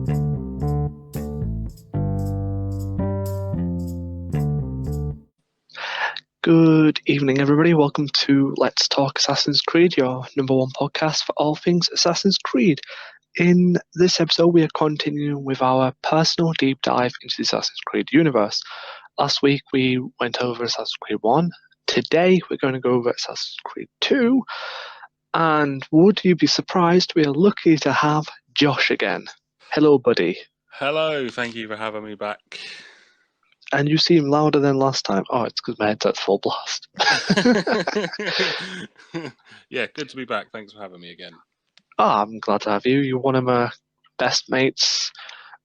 Good evening, everybody. Welcome to Let's Talk Assassin's Creed, your number one podcast for all things Assassin's Creed. In this episode, we are continuing with our personal deep dive into the Assassin's Creed universe. Last week, we went over Assassin's Creed 1. Today, we're going to go over Assassin's Creed 2. And would you be surprised, we are lucky to have Josh again. Hello, buddy. Hello, thank you for having me back. And you seem louder than last time. Oh, it's because my headset's full blast. Yeah, good to be back. Thanks for having me again. Oh, I'm glad to have you. You're one of my best mates.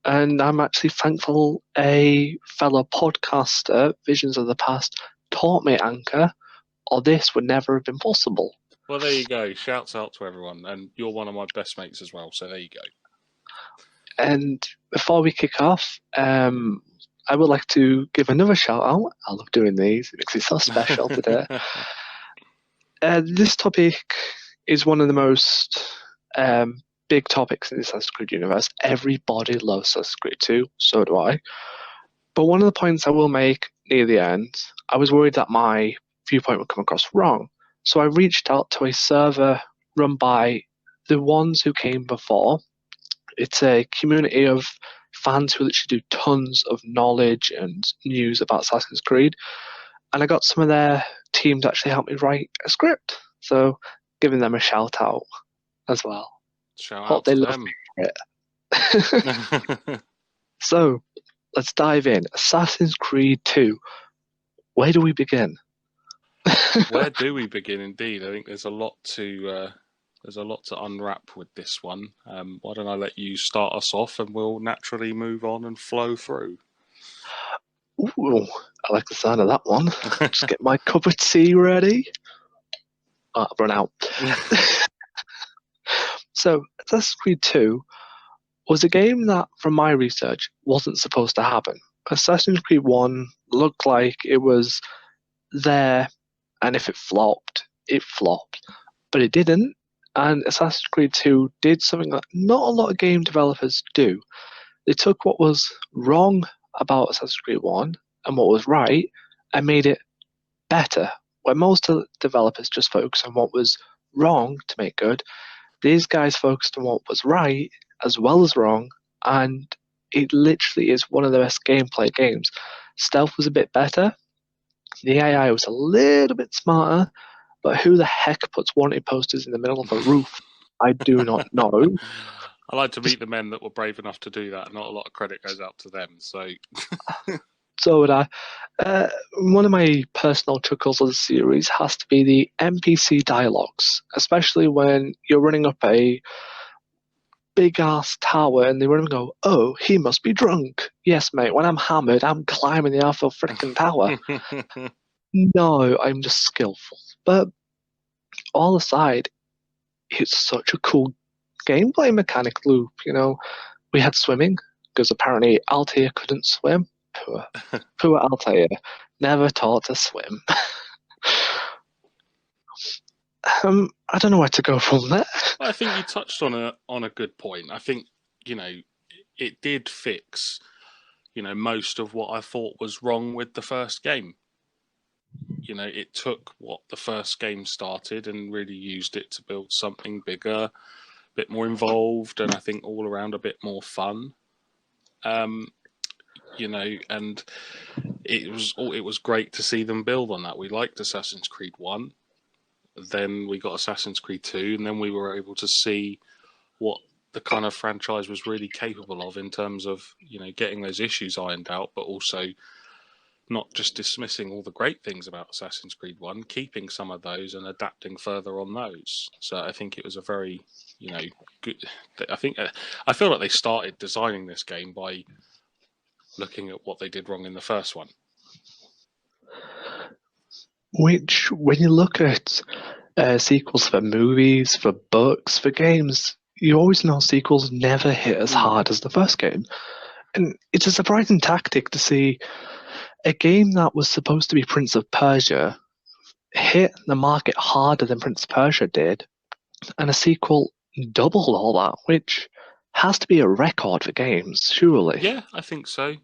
And I'm actually thankful a fellow podcaster, Visions of the Past, taught me Anchor, or this would never have been possible. Well, there you go. Shouts out to everyone. And you're one of my best mates as well, so there you go. And before we kick off, I would like to give another shout out. I love doing these. It makes it so special today. This topic is one of the most big topics in the Assassin's Creed universe. Everybody loves Assassin's Creed 2, so do I. But one of the points I will make near the end, I was worried that my viewpoint would come across wrong. So I reached out to a server run by the ones who came before. It's a community of fans who literally do tons of knowledge and news about Assassin's Creed. And I got some of their team to actually help me write a script. So giving them a shout out as well. Shout Hope out they to love them. it. So let's dive in. Assassin's Creed 2. Where do we begin? Where do we begin? Indeed, I think there's a lot to unwrap with this one. Why don't I let you start us off, and we'll naturally move on and flow through. Ooh, I like the sound of that one. Just get my cup of tea ready. Oh, I've run out. So, Assassin's Creed 2 was a game that, from my research, wasn't supposed to happen. Assassin's Creed 1 looked like it was there, and if it flopped, it flopped. But it didn't, and Assassin's Creed 2 did something that not a lot of game developers do. They took what was wrong about Assassin's Creed 1 and what was right and made it better. Where most developers just focus on what was wrong to make good, these guys focused on what was right as well as wrong, and it literally is one of the best gameplay games. Stealth was a bit better. The AI was a little bit smarter, but who the heck puts wanted posters in the middle of a roof? I do not know. I like to meet the men that were brave enough to do that. Not a lot of credit goes out to them. So would I. One of my personal chuckles of the series has to be the NPC dialogues, especially when you're running up a big-ass tower and they run and go, "Oh, he must be drunk." Yes, mate, when I'm hammered, I'm climbing the Eiffel freaking tower. No, I'm just skillful. But all aside, it's such a cool gameplay mechanic loop. You know, we had swimming because apparently Altair couldn't swim. Poor Altair, never taught to swim. I don't know where to go from there. I think you touched on a good point. I think, it did fix, most of what I thought was wrong with the first game. It took what the first game started and really used it to build something bigger, a bit more involved, and I think all around a bit more fun. And it was great to see them build on that. We liked Assassin's Creed 1, then we got Assassin's Creed 2, and then we were able to see what the kind of franchise was really capable of in terms of, getting those issues ironed out, but also not just dismissing all the great things about Assassin's Creed 1, keeping some of those and adapting further on those. So I think it was a very, good... I feel like they started designing this game by looking at what they did wrong in the first one. Which, when you look at sequels for movies, for books, for games, you always know sequels never hit as hard as the first game. And it's a surprising tactic to see a game that was supposed to be Prince of Persia hit the market harder than Prince of Persia did, and a sequel doubled all that, which has to be a record for games, surely. Yeah, I think so.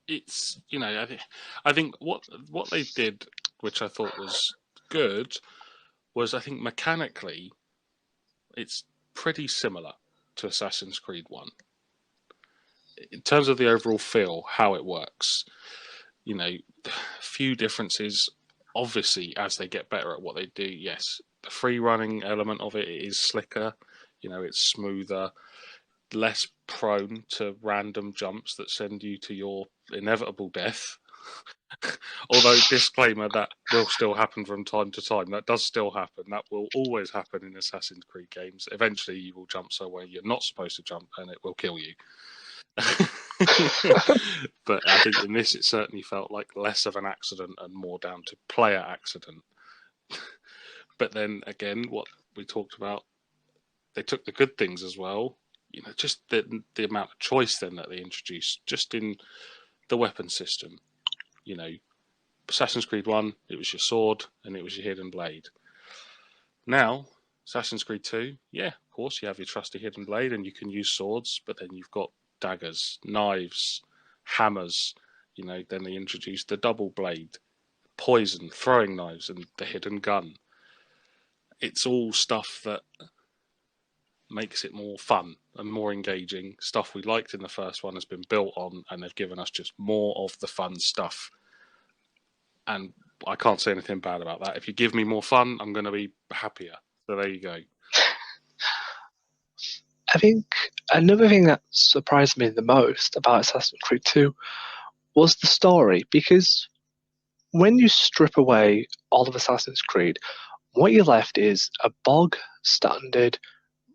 It's I think what they did, which I thought was good, was I think mechanically it's pretty similar to Assassin's Creed 1 in terms of the overall feel, how it works. Few differences. Obviously, as they get better at what they do, yes, the free running element of it is slicker. It's smoother, less prone to random jumps that send you to your inevitable death. Although, disclaimer, that will still happen from time to time. That does still happen. That will always happen in Assassin's Creed games. Eventually, you will jump somewhere you're not supposed to jump, and it will kill you. But I think in this, it certainly felt like less of an accident and more down to player accident. But then again, what we talked about, they took the good things as well. Just the amount of choice then that they introduced, just in the weapon system. Assassin's Creed 1, it was your sword and it was your hidden blade. Now, Assassin's Creed 2, yeah, of course, you have your trusty hidden blade and you can use swords, but then you've got daggers, knives, hammers. Then they introduced the double blade, poison, throwing knives, and the hidden gun. It's all stuff that makes it more fun and more engaging. Stuff we liked in the first one has been built on, and they've given us just more of the fun stuff. And I can't say anything bad about that. If you give me more fun, I'm going to be happier. So there you go. I think another thing that surprised me the most about Assassin's Creed 2 was the story, because when you strip away all of Assassin's Creed, what you're left is a bog standard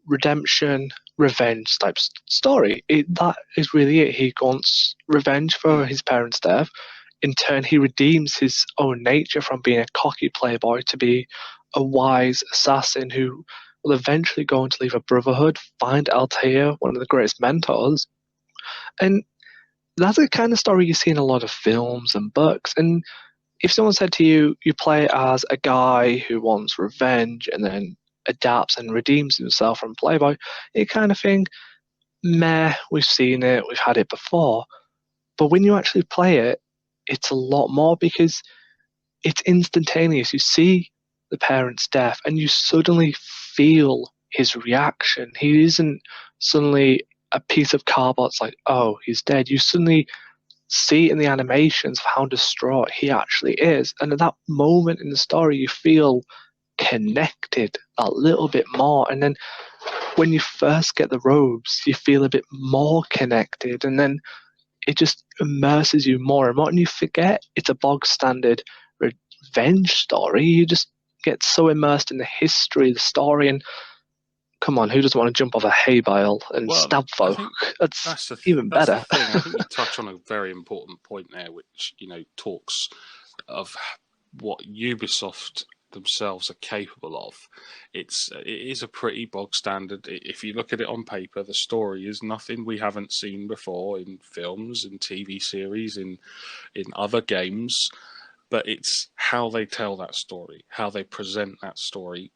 redemption, revenge type story. That is really it. He wants revenge for his parents' death. In turn, he redeems his own nature from being a cocky playboy to be a wise assassin who will eventually go on to leave a brotherhood, find Altair, one of the greatest mentors. And that's the kind of story you see in a lot of films and books. And if someone said to you, you play as a guy who wants revenge and then adapts and redeems himself from Playboy, you kind of think, meh, we've seen it, we've had it before. But when you actually play it, it's a lot more, because it's instantaneous. You see the parent's death and you suddenly feel his reaction. He isn't suddenly a piece of cardboard. It's like, oh, he's dead. You suddenly see in the animations of how distraught he actually is. And at that moment in the story, you feel connected a little bit more. And then when you first get the robes, you feel a bit more connected. And then it just immerses you more and more. And you forget it's a bog standard revenge story. You just get so immersed in the history, the story, and come on, who doesn't want to jump off a hay bale and stab folk? That's even better. The thing. I think you touch on a very important point there, which talks of what Ubisoft themselves are capable of. It is a pretty bog standard. If you look at it on paper, the story is nothing we haven't seen before in films, in TV series, in other games. But it's how they tell that story, how they present that story,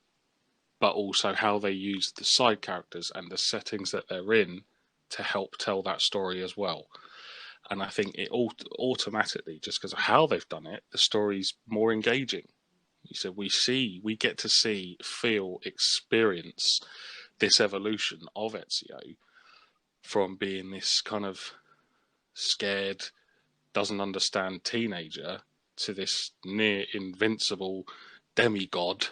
but also how they use the side characters and the settings that they're in to help tell that story as well. And I think it automatically, just because of how they've done it, the story's more engaging. You said we get to see, feel, experience this evolution of Ezio from being this kind of scared, doesn't understand teenager to this near invincible demigod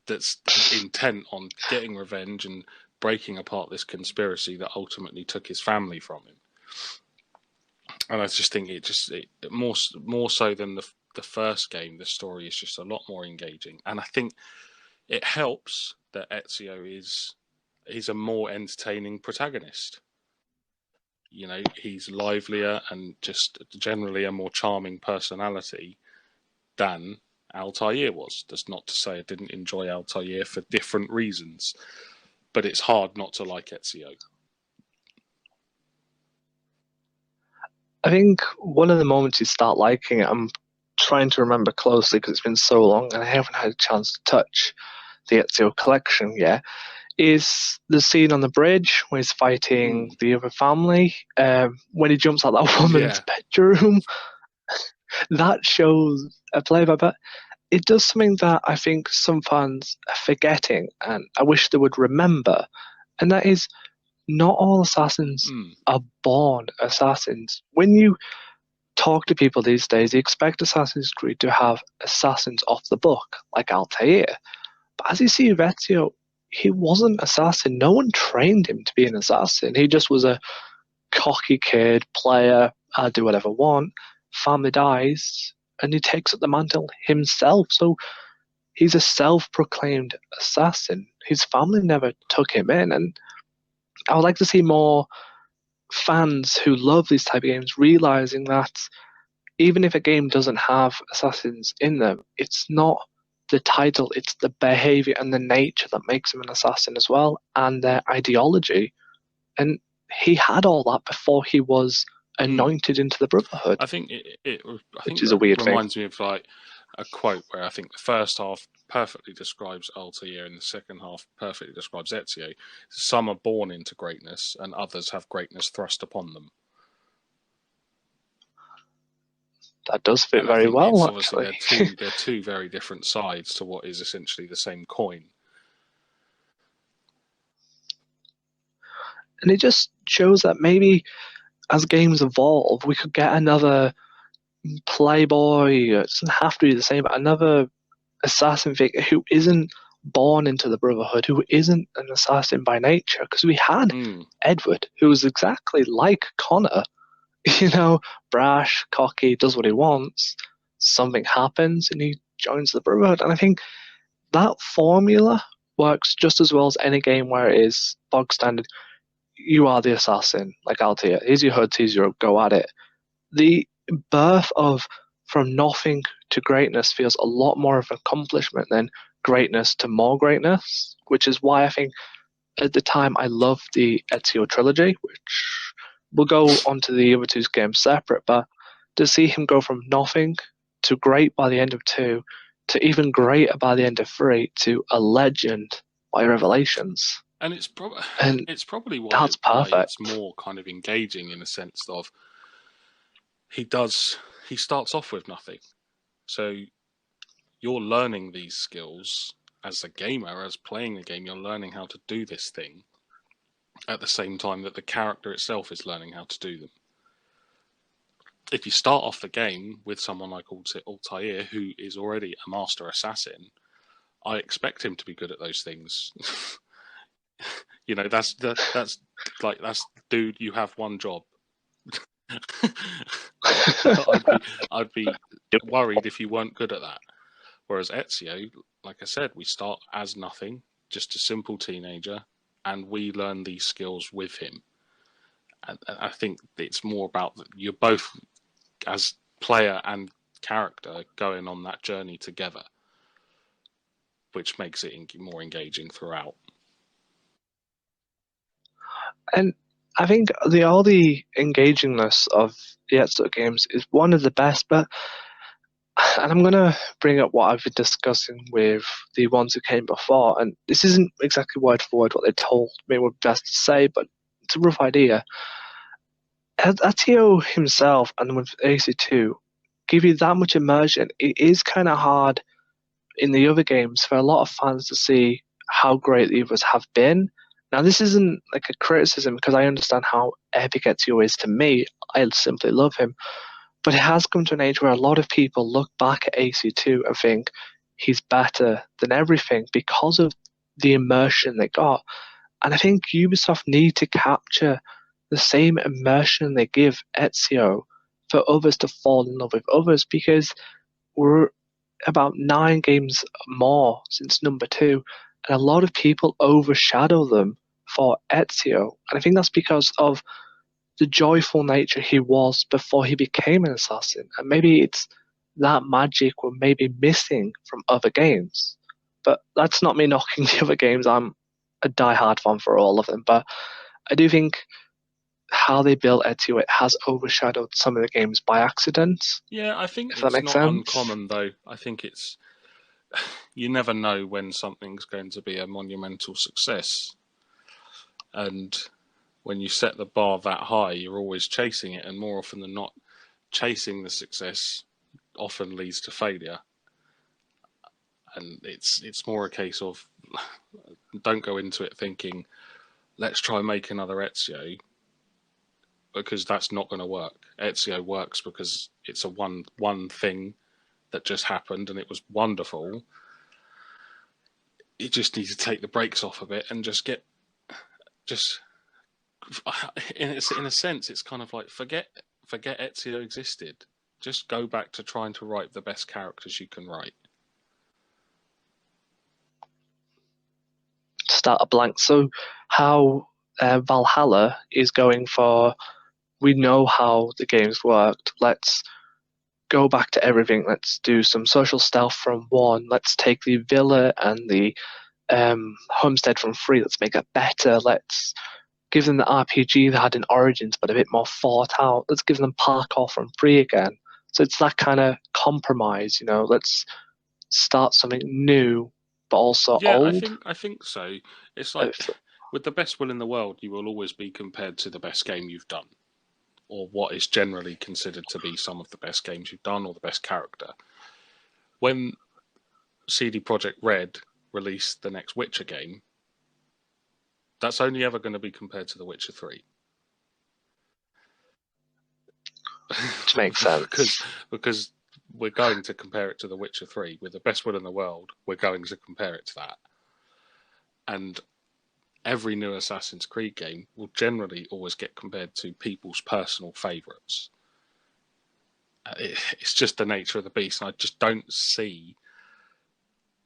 that's intent on getting revenge and breaking apart this conspiracy that ultimately took his family from him. And I just think it more so than the first game, the story is just a lot more engaging. And I think it helps that Ezio he's a more entertaining protagonist. He's livelier and just generally a more charming personality than Altair was. That's not to say I didn't enjoy Altair for different reasons, but it's hard not to like Ezio. I think one of the moments you start liking it, I'm trying to remember closely because it's been so long and I haven't had a chance to touch. the Ezio collection, yeah, is the scene on the bridge where he's fighting the other family. When he jumps out that woman's bedroom, that shows a play by, but it does something that I think some fans are forgetting, and I wish they would remember, and that is not all assassins are born assassins. When you talk to people these days, they expect Assassin's Creed to have assassins off the book, like Altair. But as you see with Ezio, he wasn't an assassin. No one trained him to be an assassin. He just was a cocky kid, player, I'll do whatever I want. Family dies, and he takes up the mantle himself. So he's a self-proclaimed assassin. His family never took him in, and I would like to see more fans who love these type of games realizing that even if a game doesn't have assassins in them, it's not the title, it's the behavior and the nature that makes him an assassin as well, and their ideology. And he had all that before he was anointed into the Brotherhood. I think which is a weird thing. Reminds me of like a quote where I think the first half perfectly describes Altair and the second half perfectly describes Ezio. Some are born into greatness and others have greatness thrust upon them. That does fit very well, actually. They're two very different sides to what is essentially the same coin. And it just shows that maybe as games evolve, we could get another playboy, it doesn't have to be the same, but another assassin figure who isn't born into the Brotherhood, who isn't an assassin by nature. Because we had Edward, who was exactly like Connor. You know, brash, cocky, does what he wants. Something happens and he joins the Brotherhood. And I think that formula works just as well as any game where it is bog standard. You are the assassin, like Altair. Here's your HUD, here's your go at it. The birth of from nothing to greatness feels a lot more of an accomplishment than greatness to more greatness, which is why I think at the time I loved the Ezio trilogy, which we'll go on to the other two games separate, but to see him go from nothing to great by the end of 2 to even greater by the end of 3 to a legend by Revelations. And it's probably why, that's perfect. Why it's more kind of engaging in the sense of he starts off with nothing. So you're learning these skills as a gamer, as playing the game, you're learning how to do this thing at the same time that the character itself is learning how to do them. If you start off the game with someone like Altair, who is already a master assassin, I expect him to be good at those things. You know, that's dude, you have one job. I'd be worried if you weren't good at that. Whereas Ezio, like I said, we start as nothing, just a simple teenager, and we learn these skills with him. And I think it's more about that you're both, as player and character, going on that journey together, which makes it more engaging throughout. And I think all the engagingness of the Ezio games is one of the best, and I'm going to bring up what I've been discussing with the ones who came before, and this isn't exactly word for word what they told me would best to say, but it's a rough idea. Ezio himself and with AC2 give you that much immersion. It is kind of hard in the other games for a lot of fans to see how great the others have been. Now, this isn't like a criticism because I understand how epic Ezio is to me. I simply love him. But it has come to an age where a lot of people look back at AC2 and think he's better than everything because of the immersion they got. And I think Ubisoft need to capture the same immersion they give Ezio for others to fall in love with others, because we're about 9 games more since number 2, and a lot of people overshadow them for Ezio. And I think that's because of the joyful nature he was before he became an assassin. And maybe it's that magic we're maybe missing from other games. But that's not me knocking the other games. I'm a die-hard fan for all of them. But I do think how they built Ezio, it has overshadowed some of the games by accident. Yeah, I think if it's that makes not sense. Uncommon, though. I think it's you never know when something's going to be a monumental success. And when you set the bar that high, you're always chasing it, and more often than not, chasing the success often leads to failure. And it's more a case of don't go into it thinking, let's try and make another Ezio, because that's not going to work. Ezio works because it's a one thing that just happened and it was wonderful. You just need to take the brakes off a bit and just in a sense, it's kind of like forget Ezio existed. Just go back to trying to write the best characters you can write. Start a blank. So how Valhalla is going for, we know how the games worked. Let's go back to everything. Let's do some social stealth from 1. Let's take the villa and the homestead from 3. Let's make it better. Let's give them the RPG that had in Origins, but a bit more thought out. Let's give them parkour from 3 again. So it's that kind of compromise, Let's start something new, but also old. I think so. It's like with the best will in the world, you will always be compared to the best game you've done, or what is generally considered to be some of the best games you've done, or the best character. When CD Projekt Red released the next Witcher game, that's only ever going to be compared to The Witcher 3. Which makes sense. because we're going to compare it to The Witcher 3. With the best will in the world, we're going to compare it to that. And every new Assassin's Creed game will generally always get compared to people's personal favourites. It's just the nature of the beast, and I just don't see...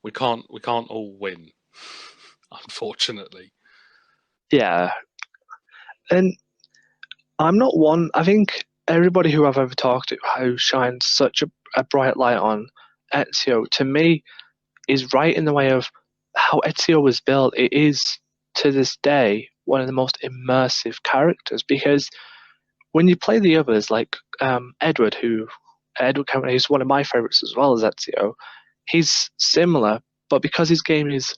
We can't all win, unfortunately. Yeah. And I'm not one... I think everybody who I've ever talked to who shines such a bright light on Ezio, to me, is right in the way of how Ezio was built. It is, to this day, one of the most immersive characters, because when you play the others, like Edward Cameron, who's one of my favourites as well as Ezio, he's similar, but because his game is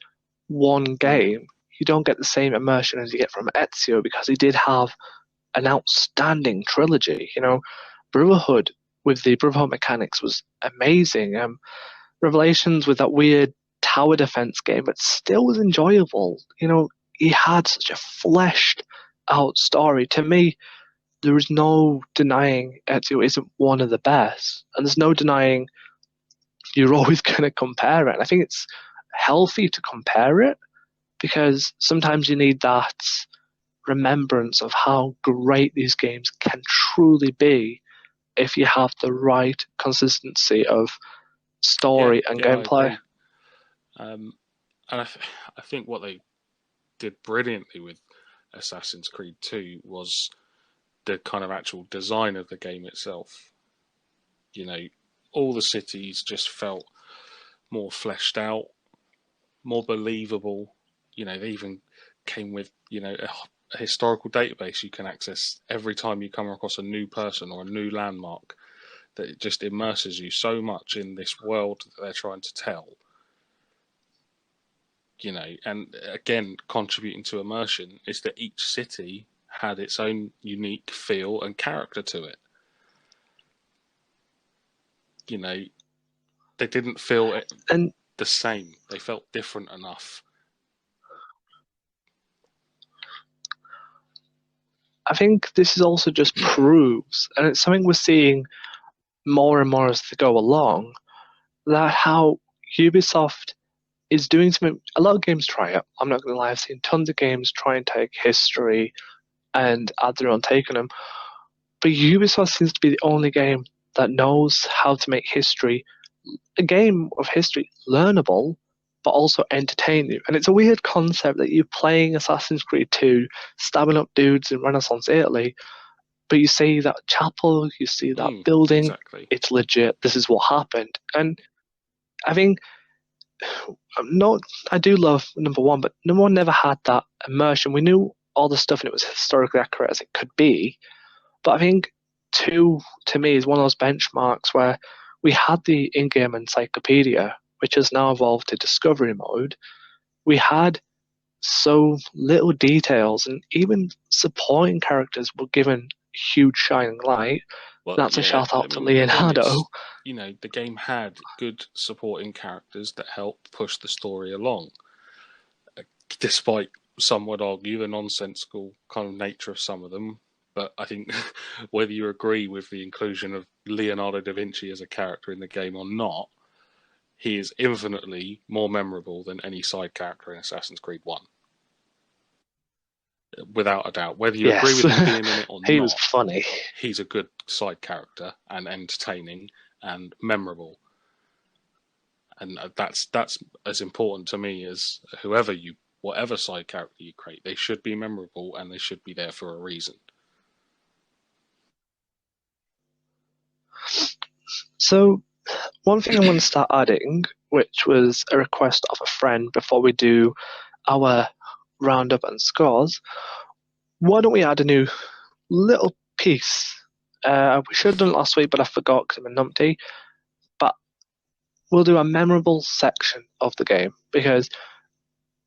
one game, you don't get the same immersion as you get from Ezio, because he did have an outstanding trilogy. Brotherhood with the Brotherhood mechanics was amazing. Revelations with that weird tower defense game, but still was enjoyable. He had such a fleshed out story. To me, there is no denying Ezio isn't one of the best, and there's no denying you're always going to compare it. And I think it's healthy to compare it, because sometimes you need that remembrance of how great these games can truly be if you have the right consistency of story and gameplay. And I think what they did brilliantly with Assassin's Creed 2 was the kind of actual design of the game itself. All the cities just felt more fleshed out, more believable. They even came with, a historical database you can access every time you come across a new person or a new landmark, that it just immerses you so much in this world that they're trying to tell. And again, contributing to immersion is that each city had its own unique feel and character to it. They didn't feel the same. They felt different enough. I think this is also just proves, and it's something we're seeing more and more as they go along, that how Ubisoft is doing something. A lot of games try it. I'm not going to lie, I've seen tons of games try and take history and add their own take on them. But Ubisoft seems to be the only game that knows how to make history, a game of history, learnable, but also entertain you. And it's a weird concept that you're playing Assassin's Creed 2, stabbing up dudes in Renaissance Italy, but you see that chapel, you see that building, exactly. It's legit, this is what happened. And I think, I do love number 1, but number 1 never had that immersion. We knew all the stuff and it was historically accurate as it could be, but I think 2, to me, is one of those benchmarks where we had the in-game encyclopedia, which has now evolved to Discovery Mode, we had so little details, and even supporting characters were given huge shining light. Well, That's a yeah, shout out I to mean, again, Leonardo. the game had good supporting characters that helped push the story along, despite some would argue the nonsensical kind of nature of some of them. But I think whether you agree with the inclusion of Leonardo da Vinci as a character in the game or not, he is infinitely more memorable than any side character in Assassin's Creed 1. Without a doubt. Whether you agree Yes, with him being in it or he was not, funny. he's a good side character and entertaining and memorable. And that's as important to me as whatever side character you create. They should be memorable and they should be there for a reason. So, one thing I want to start adding, which was a request of a friend before we do our roundup and scores, why don't we add a new little piece? We should have done it last week, but I forgot because I'm a numpty. But we'll do a memorable section of the game because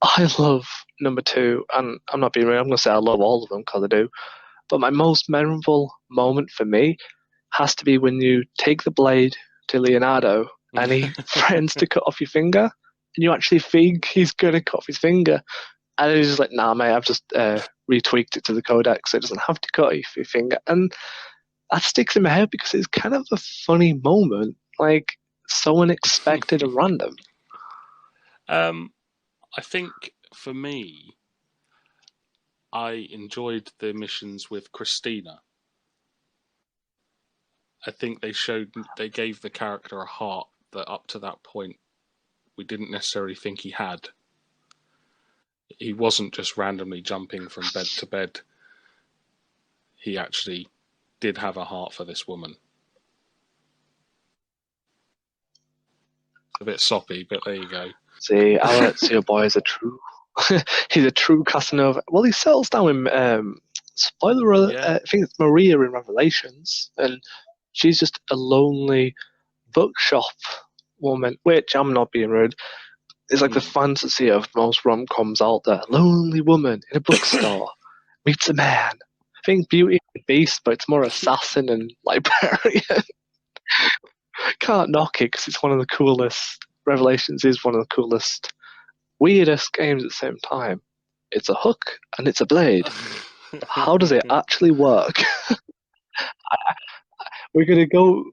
I love number 2, and I'm not being real. I'm going to say I love all of them because I do. But my most memorable moment for me has to be when you take the blade to Leonardo and he threatens to cut off your finger, and you actually think he's going to cut off his finger. And he's just like, nah, mate, I've just retweaked it to the codex so it doesn't have to cut off your finger. And that sticks in my head because it's kind of a funny moment, like so unexpected and random. I think for me, I enjoyed the missions with Christina. I think they gave the character a heart that up to that point we didn't necessarily think he had. He wasn't just randomly jumping from bed to bed. He actually did have a heart for this woman. It's a bit soppy, but there you go. See, your boy is a true. He's a true Casanova. Well, he settles down with spoiler alert. Yeah. I think it's Maria in Revelations, and she's just a lonely bookshop woman. Which I'm not being rude. It's like the fantasy of most rom-coms out there. Lonely woman in a bookstore meets a man. I think Beauty and the Beast, but it's more assassin and librarian. Can't knock it because it's one of the coolest. Revelations is one of the coolest, weirdest games at the same time. It's a hook and it's a blade. How does it actually work? We're going to go,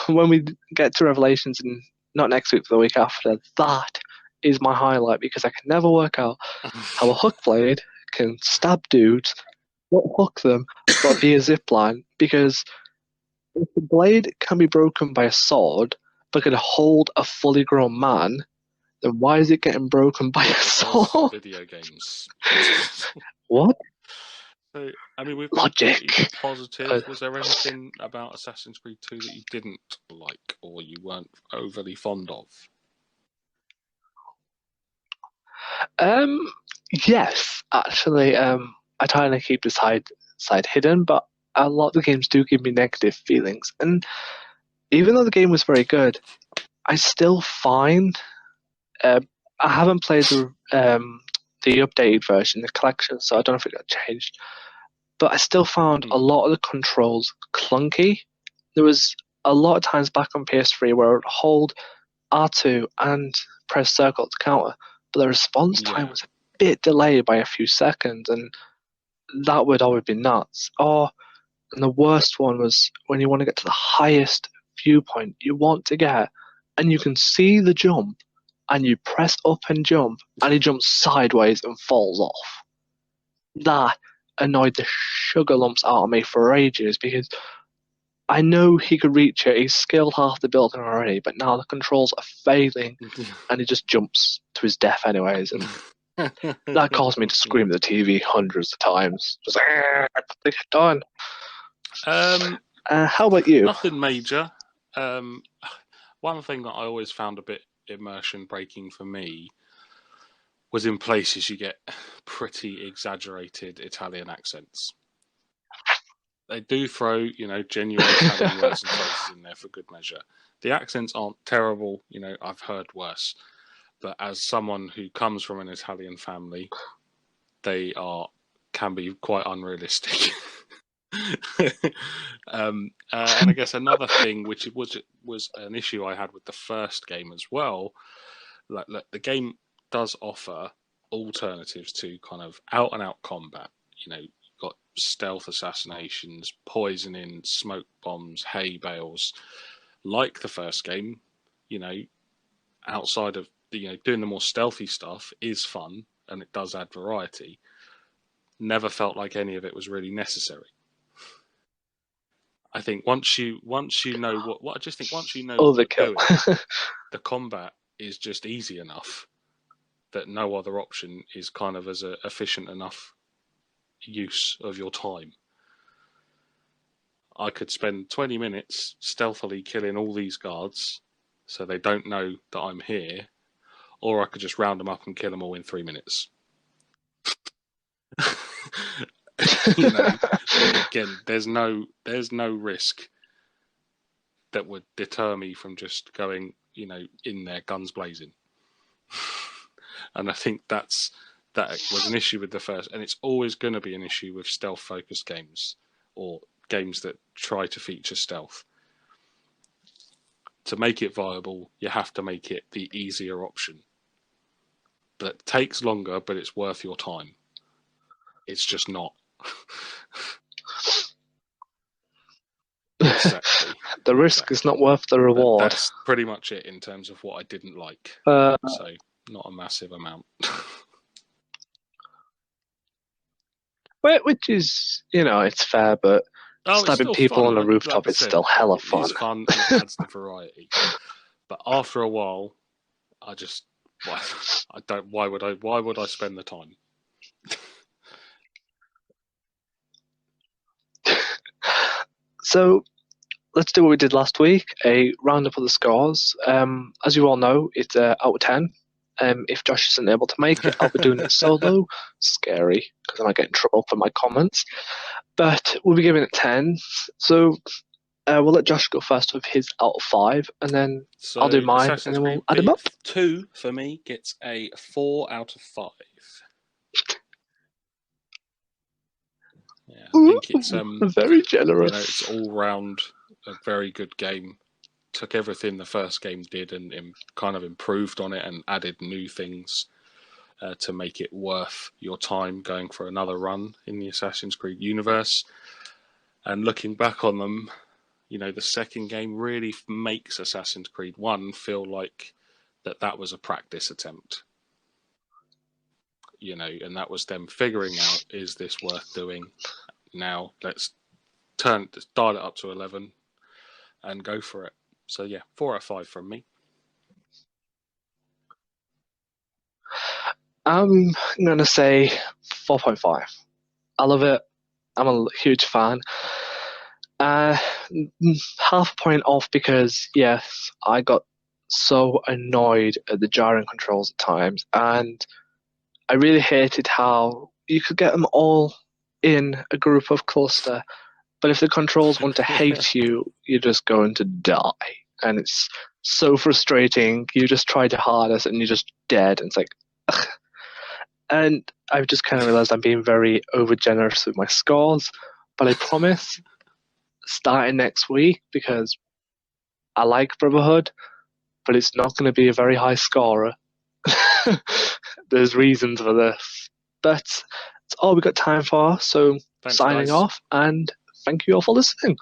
when we get to Revelations, and not next week, but the week after, that is my highlight because I can never work out how a hook blade can stab dudes, not hook them, but be a zipline. Because if the blade can be broken by a sword, but can hold a fully grown man, then why is it getting broken by a sword? Video games. What? So, I mean, we've Logic. been positive. Was there anything about Assassin's Creed 2 that you didn't like or you weren't overly fond of? Yes, actually. I try to keep the side hidden, but a lot of the games do give me negative feelings. And even though the game was very good, I still find I haven't played the updated version, the collection, so I don't know if it got changed. But I still found a lot of the controls clunky. There was a lot of times back on PS3 where I would hold R2 and press circle to counter, but the response time was a bit delayed by a few seconds, and that would always be nuts. And the worst one was when you want to get to the highest viewpoint you want to get, and you can see the jump, and you press up and jump, and he jumps sideways and falls off. That annoyed the sugar lumps out of me for ages because I know he could reach it. He's scaled half the building already, but now the controls are failing, and he just jumps to his death anyways. And that caused me to scream at the TV hundreds of times. Just put it done. How about you? Nothing major. One thing that I always found a bit immersion breaking for me was in places you get pretty exaggerated Italian accents. they do throw, genuine Italian words and phrases in there for good measure. The accents aren't terrible, I've heard worse. But as someone who comes from an Italian family, they can be quite unrealistic. And I guess another thing, which was an issue I had with the first game as well, like the game does offer alternatives to kind of out and out combat. You've got stealth assassinations, poisoning, smoke bombs, hay bales. Like the first game, outside of doing the more stealthy stuff is fun and it does add variety. Never felt like any of it was really necessary. I think once you know what I just think once you know what you're doing, the combat is just easy enough that no other option is kind of as a efficient enough use of your time. I could spend 20 minutes stealthily killing all these guards so they don't know that I'm here, or I could just round them up and kill them all in 3 minutes. Again, there's no risk that would deter me from just going, in there guns blazing. And I think that was an issue with the first, and it's always going to be an issue with stealth-focused games or games that try to feature stealth. To make it viable, you have to make it the easier option. That takes longer, but it's worth your time. It's just not. Exactly. The risk is not worth the reward. That's pretty much it in terms of what I didn't like. So, not a massive amount. Which is, it's fair, but stabbing people fun. on a rooftop is still hella fun. It's fun and it adds the variety. But after a while, why would I spend the time? So let's do what we did last week, a roundup of the scores. As you all know, it's out of 10. If Josh isn't able to make it, I'll be doing it solo. Scary, because I might get in trouble for my comments. But we'll be giving it 10. So we'll let Josh go first with his out of 5, and then I'll do mine, and then we'll add them up. 2 for me gets a 4 out of 5. Yeah, I think it's very generous. It's all round a very good game. Took everything the first game did and kind of improved on it and added new things to make it worth your time going for another run in the Assassin's Creed universe. And looking back on them, the second game really makes Assassin's Creed 1 feel like that was a practice attempt. And that was them figuring out, is this worth doing? Now let's dial it up to 11 and go for it. So yeah, 4 out of 5 from me. I'm going to say 4.5. I love it. I'm a huge fan. Half a point off because, yes, I got so annoyed at the jarring controls at times, and I really hated how you could get them all in a group of cluster, but if the controls want to hate you, you're just going to die. And it's so frustrating. You just try the hardest and you're just dead. And it's like, ugh. And I've just kind of realized I'm being very over generous with my scores. But I promise, starting next week, because I like Brotherhood, but it's not going to be a very high scorer. There's reasons for this. But it's all we got time for. So signing off, and thank you all for listening.